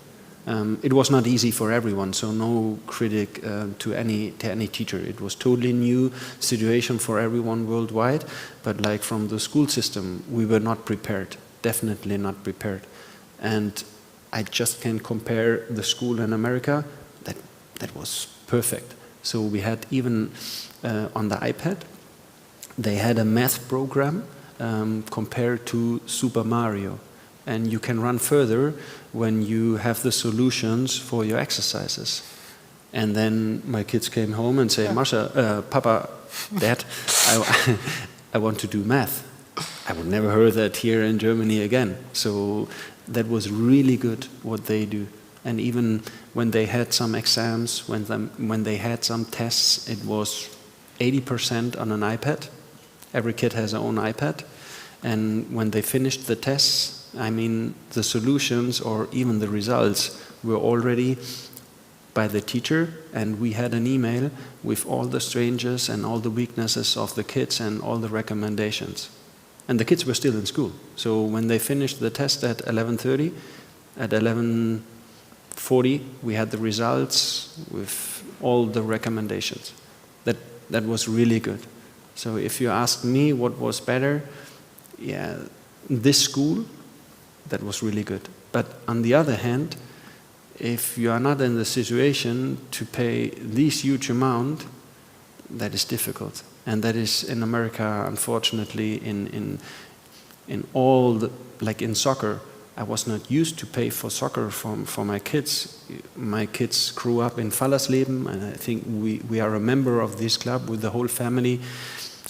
[SPEAKER 2] It was not easy for everyone, so no critic to any teacher. It was totally new situation for everyone worldwide, but like from the school system, we were not prepared, definitely not prepared. And I just can compare the school in America, that was perfect. So we had even on the iPad, they had a math program compared to Super Mario. And you can run further when you have the solutions for your exercises. And then my kids came home and say, Marcel, Papa, Dad, I want to do math. I would never heard that here in Germany again. So that was really good what they do. And even when they had some exams, when they had some tests, it was 80% on an iPad. Every kid has their own iPad. And when they finished the tests, I mean, the solutions or even the results were already by the teacher, and we had an email with all the strengths and all the weaknesses of the kids and all the recommendations. And the kids were still in school. So when they finished the test at 11:30, at 11:40, we had the results with all the recommendations. That was really good. So if you ask me what was better, yeah, this school, that was really good. But on the other hand, if you are not in the situation to pay this huge amount, that is difficult. And that is in America, unfortunately, in all the, like in soccer, I was not used to pay for soccer for my kids. My kids grew up in Fallersleben, and I think we are a member of this club with the whole family.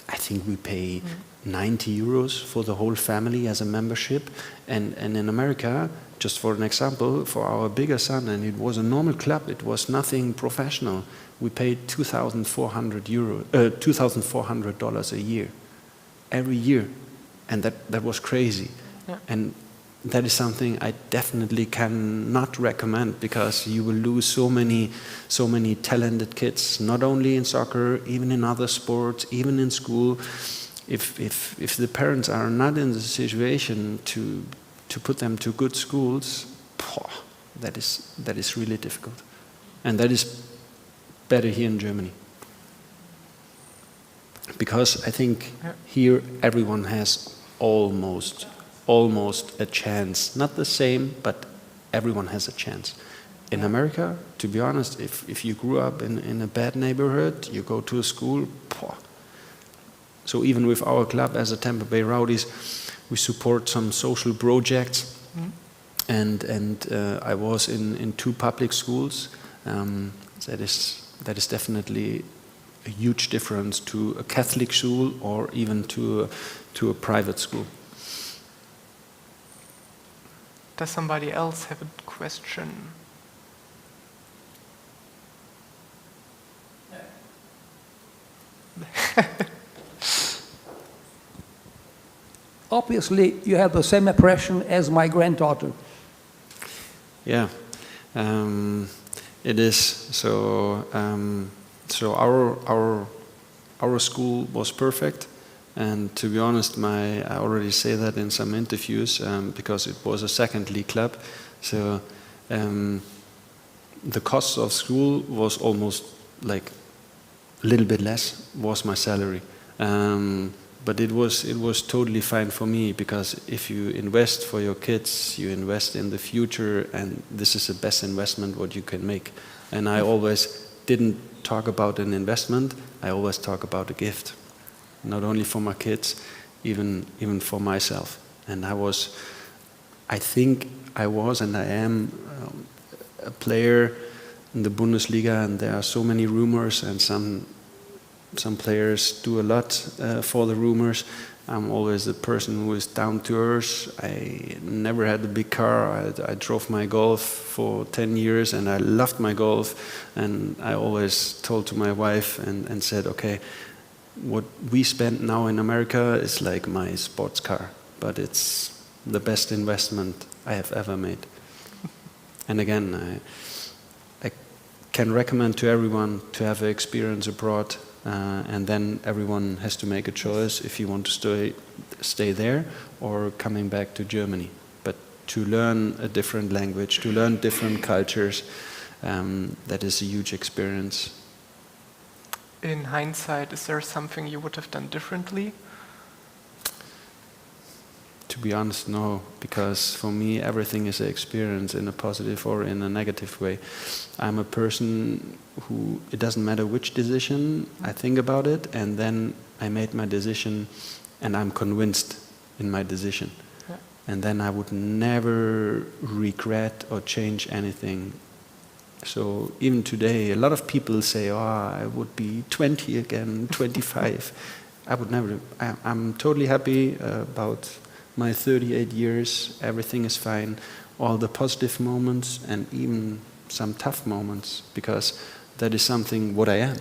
[SPEAKER 2] I think we pay 90 euros for the whole family as a membership. And in America, just for an example, for our bigger son, and it was a normal club, it was nothing professional, we paid $2,400 a year, every year. And that was crazy. Yeah. And that is something I definitely cannot recommend, because you will lose so many talented kids, not only in soccer, even in other sports, even in school. If the parents are not in the situation to put them to good schools, that is really difficult. And that is better here in Germany. Because I think here everyone has almost a chance. Not the same, but everyone has a chance. In America, to be honest, if you grew up in a bad neighborhood, you go to a school, So even with our club as a Tampa Bay Rowdies, we support some social projects. And I was in 2 public schools. That is definitely a huge difference to a Catholic school or even to a private school.
[SPEAKER 1] Does somebody else have a question?
[SPEAKER 3] Obviously, you have the same impression as my granddaughter.
[SPEAKER 2] Yeah, it is. So, so our school was perfect, and to be honest, I already say that in some interviews because it was a second league club. So, the cost of school was almost like a little bit less was my salary. But it was totally fine for me, because if you invest for your kids, you invest in the future, and this is the best investment what you can make. And I always didn't talk about an investment, I always talk about a gift. Not only for my kids, even for myself. And I think I was and I am a player in the Bundesliga, and there are so many rumors, and some players do a lot for the rumors. I'm always the person who is down to earth. I never had a big car. I drove my Golf for 10 years, and I loved my Golf. And I always told to my wife and said, okay, what we spend now in America is like my sports car, but it's the best investment I have ever made. And again, I can recommend to everyone to have an experience abroad. And then everyone has to make a choice if you want to stay there or coming back to Germany. But to learn a different language, to learn different cultures, that is a huge experience.
[SPEAKER 1] In hindsight, is there something you would have done differently?
[SPEAKER 2] To be honest, no, because for me everything is an experience in a positive or in a negative way. I'm a person who, it doesn't matter which decision, I think about it, and then I made my decision and I'm convinced in my decision. Yeah. And then I would never regret or change anything. So even today, a lot of people say, oh, I would be 20 again, 25. I would never. I'm totally happy about my 38 years, everything is fine, all the positive moments and even some tough moments, because that is something what I am.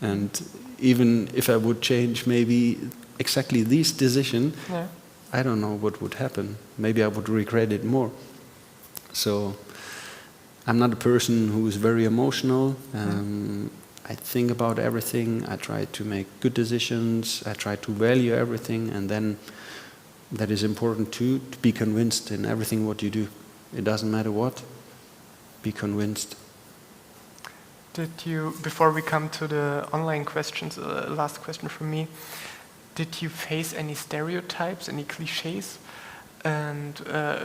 [SPEAKER 2] And even if I would change maybe exactly this decision, yeah, I don't know what would happen. Maybe I would regret it more. So I'm not a person who is very emotional. I think about everything, I try to make good decisions, I try to value everything, and then that is important too, to be convinced in everything what you do. It doesn't matter what, be convinced.
[SPEAKER 1] Did you, before we come to the online questions, last question from me, did you face any stereotypes, any cliches, and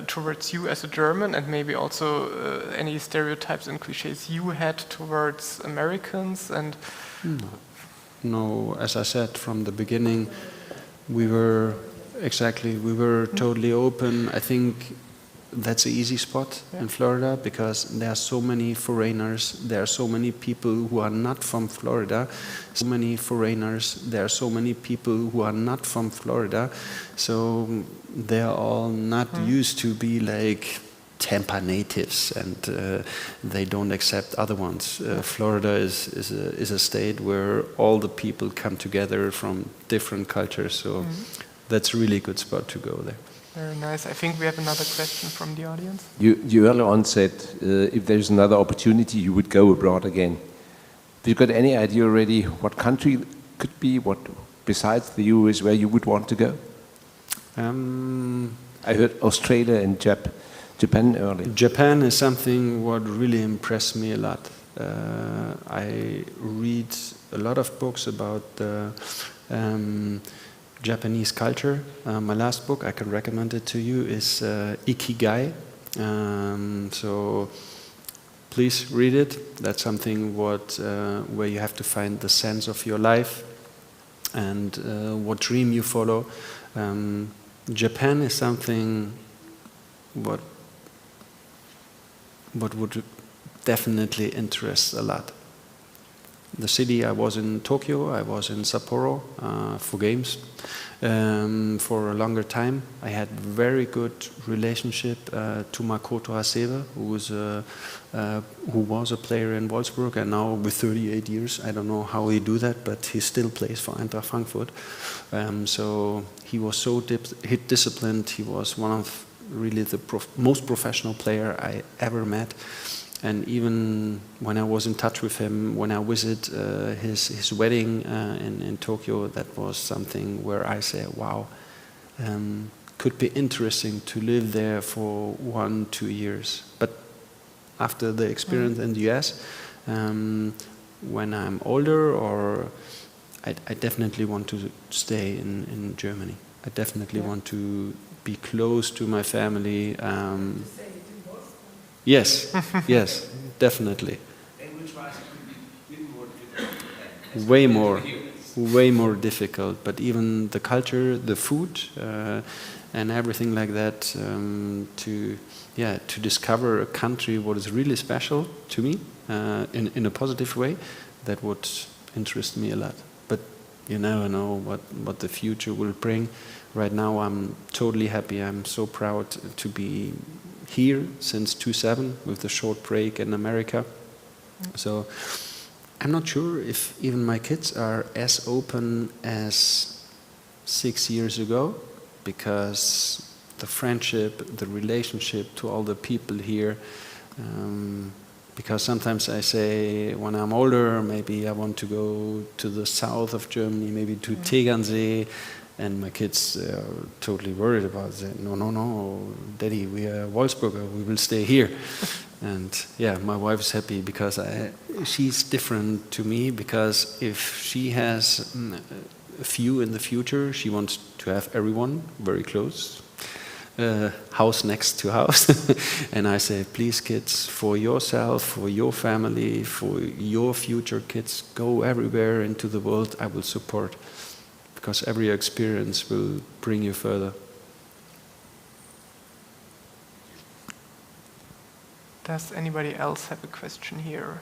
[SPEAKER 1] towards you as a German, and maybe also any stereotypes and cliches you had towards Americans? And
[SPEAKER 2] no, as I said from the beginning, we were totally open. I think that's an easy spot in Florida, because there are so many foreigners, there are so many people who are not from Florida, so they are all not used to be like Tampa natives, and they don't accept other ones. Florida is a state where all the people come together from different cultures, so that's a really good spot to go there.
[SPEAKER 1] Very nice. I think we have another question from the audience.
[SPEAKER 4] You earlier on said if there's another opportunity, you would go abroad again. Have you got any idea already what country could be, what besides the US, where you would want to go? I heard Australia and Japan earlier.
[SPEAKER 2] Japan is something what really impressed me a lot. I read a lot of books about Japanese culture. My last book, I can recommend it to you, is Ikigai. So please read it. That's something where you have to find the sense of your life and what dream you follow. Japan is something what would definitely interest a lot. the city. I was in Tokyo, I was in Sapporo for games for a longer time. I had very good relationship to Makoto Hasebe, who was a player in Wolfsburg, and now with 38 years, I don't know how he do that, but he still plays for Eintracht Frankfurt. So he was so disciplined. He was one of really the most professional player I ever met. And even when I was in touch with him, when I visit his wedding in Tokyo, that was something where I say, wow, could be interesting to live there for 1-2 years. But after the experience in the US, when I'm older, or I definitely want to stay in Germany. I definitely want to be close to my family. Yes, yes, definitely. Way more difficult. But even the culture, the food, and everything like that, to discover a country what is really special to me in a positive way, that would interest me a lot. But you never know what the future will bring. Right now, I'm totally happy. I'm so proud to be here since 2007 with the short break in America. So I'm not sure if even my kids are as open as 6 years ago, because the friendship, the relationship to all the people here, because sometimes I say when I'm older, maybe I want to go to the south of Germany, maybe to Tegernsee. And my kids are totally worried about it. No, Daddy, we are Wolfsburger, we will stay here. And yeah, my wife is happy because she's different to me, because if she has a few in the future, she wants to have everyone very close, house next to house. And I say, please kids, for yourself, for your family, for your future kids, go everywhere into the world, I will support. Because every experience will bring you further.
[SPEAKER 1] Does anybody else have a question here?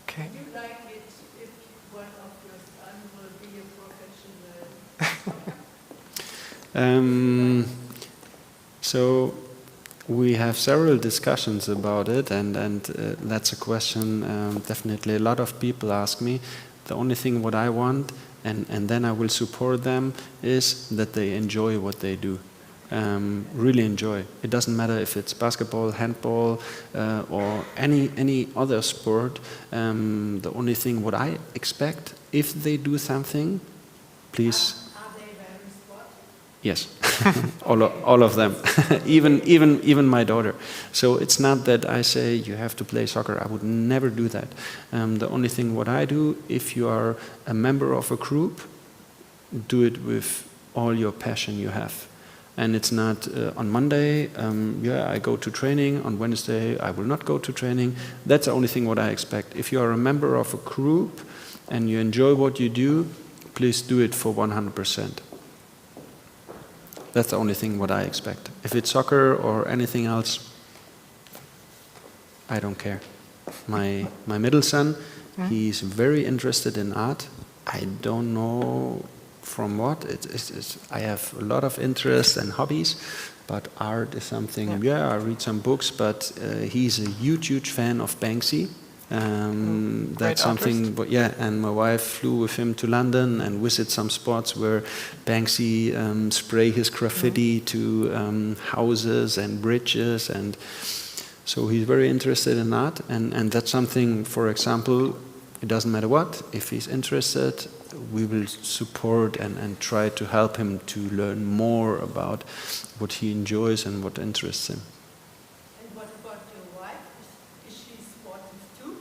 [SPEAKER 1] Okay.
[SPEAKER 5] Would you like it if one of your sons will be a professional?
[SPEAKER 2] So we have several discussions about it, and that's a question definitely a lot of people ask me. The only thing what I want, and then I will support them, is that they enjoy what they do. Really enjoy. It doesn't matter if it's basketball, handball, or any other sport. The only thing what I expect, if they do something, please.
[SPEAKER 5] Are they very sporty?
[SPEAKER 2] Yes, all of them, even my daughter. So it's not that I say you have to play soccer. I would never do that. The only thing what I do, if you are a member of a group, do it with all your passion you have. And it's not on Monday, I go to training. On Wednesday, I will not go to training. That's the only thing what I expect. If you are a member of a group and you enjoy what you do, please do it for 100%. That's the only thing what I expect. If it's soccer or anything else, I don't care. My middle son, he's very interested in art. I don't know from what. I have a lot of interests and hobbies, but art is something, I read some books, but he's a huge fan of Banksy. That's something, but and my wife flew with him to London and visited some spots where Banksy spray his graffiti to houses and bridges, and so he's very interested in art, and that's something, for example, it doesn't matter what, if he's interested, we will support and try to help him to learn more about what he enjoys and what interests him.
[SPEAKER 5] And what about your wife? Is she sportive too?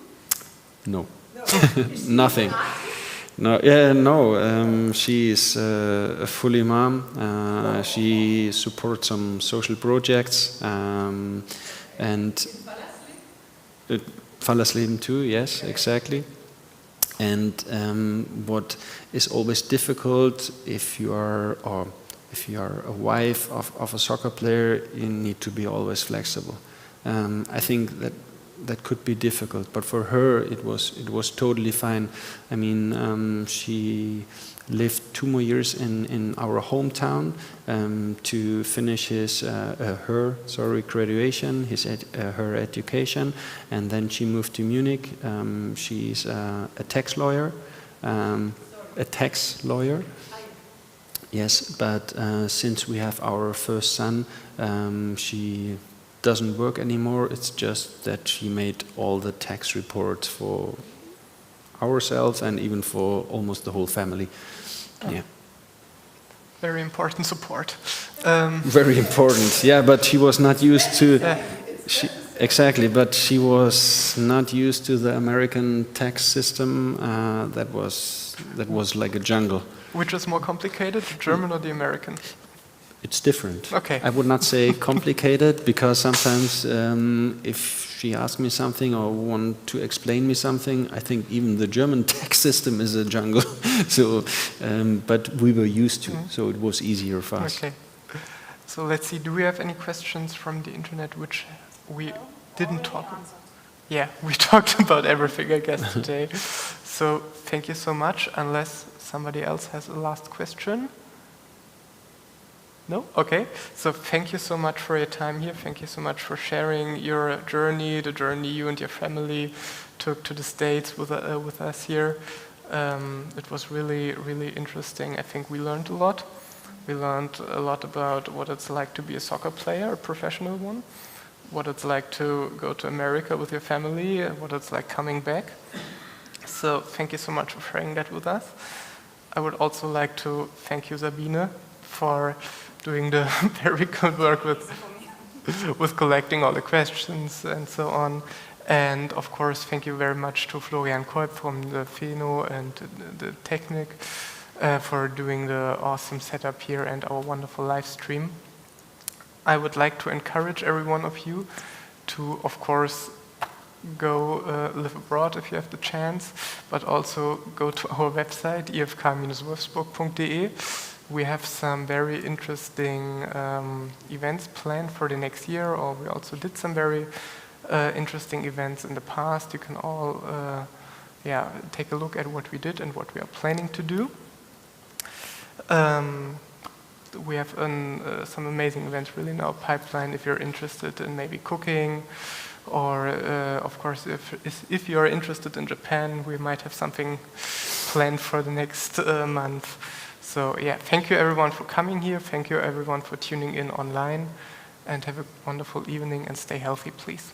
[SPEAKER 2] No.
[SPEAKER 5] Is she
[SPEAKER 2] Nothing.
[SPEAKER 5] artist?
[SPEAKER 2] She is a fully mom. She supports some social projects and Fallersleben too. Yes, exactly. And what is always difficult if you are a wife of a soccer player, you need to be always flexible. I think that that could be difficult. But for her, it was totally fine. I mean, she lived 2 more years in our hometown to finish her graduation, her education, and then she moved to Munich. She's a tax lawyer. A tax lawyer. Yes, but since we have our first son, she doesn't work anymore. It's just that she made all the tax reports for ourselves and even for almost the whole family. Yeah.
[SPEAKER 1] Very important support.
[SPEAKER 2] Very important, yeah, but she was not used to... Exactly, but she was not used to the American tax system. That was like a jungle.
[SPEAKER 1] Which is more complicated, the German or the American?
[SPEAKER 2] It's different.
[SPEAKER 1] Okay.
[SPEAKER 2] I would not say complicated, because sometimes if she asks me something or want to explain me something, I think even the German tax system is a jungle. So, but we were used to, so it was easier for us.
[SPEAKER 1] Okay. So let's see, do we have any questions from the internet which we didn't talk about? Yeah, we talked about everything, I guess, today. So thank you so much, unless somebody else has a last question. No? Okay. So thank you so much for your time here. Thank you so much for sharing your journey, the journey you and your family took to the States with us here. It was really, really interesting. I think we learned a lot. We learned a lot about what it's like to be a soccer player, a professional one, what it's like to go to America with your family, what it's like coming back. So thank you so much for sharing that with us. I would also like to thank you, Sabine, for doing the very good work with collecting all the questions and so on. And of course, thank you very much to Florian Kolb from the Pheno and the Technik for doing the awesome setup here and our wonderful live stream. I would like to encourage every one of you to, of course, go live abroad if you have the chance, but also go to our website, ifk-wolfsburg.de. We have some very interesting events planned for the next year, or we also did some very interesting events in the past. You can all take a look at what we did and what we are planning to do. We have some amazing events really in our pipeline if you're interested in maybe cooking, or of course if you're interested in Japan, we might have something planned for the next month. So yeah, thank you everyone for coming here. Thank you everyone for tuning in online, and have a wonderful evening and stay healthy, please.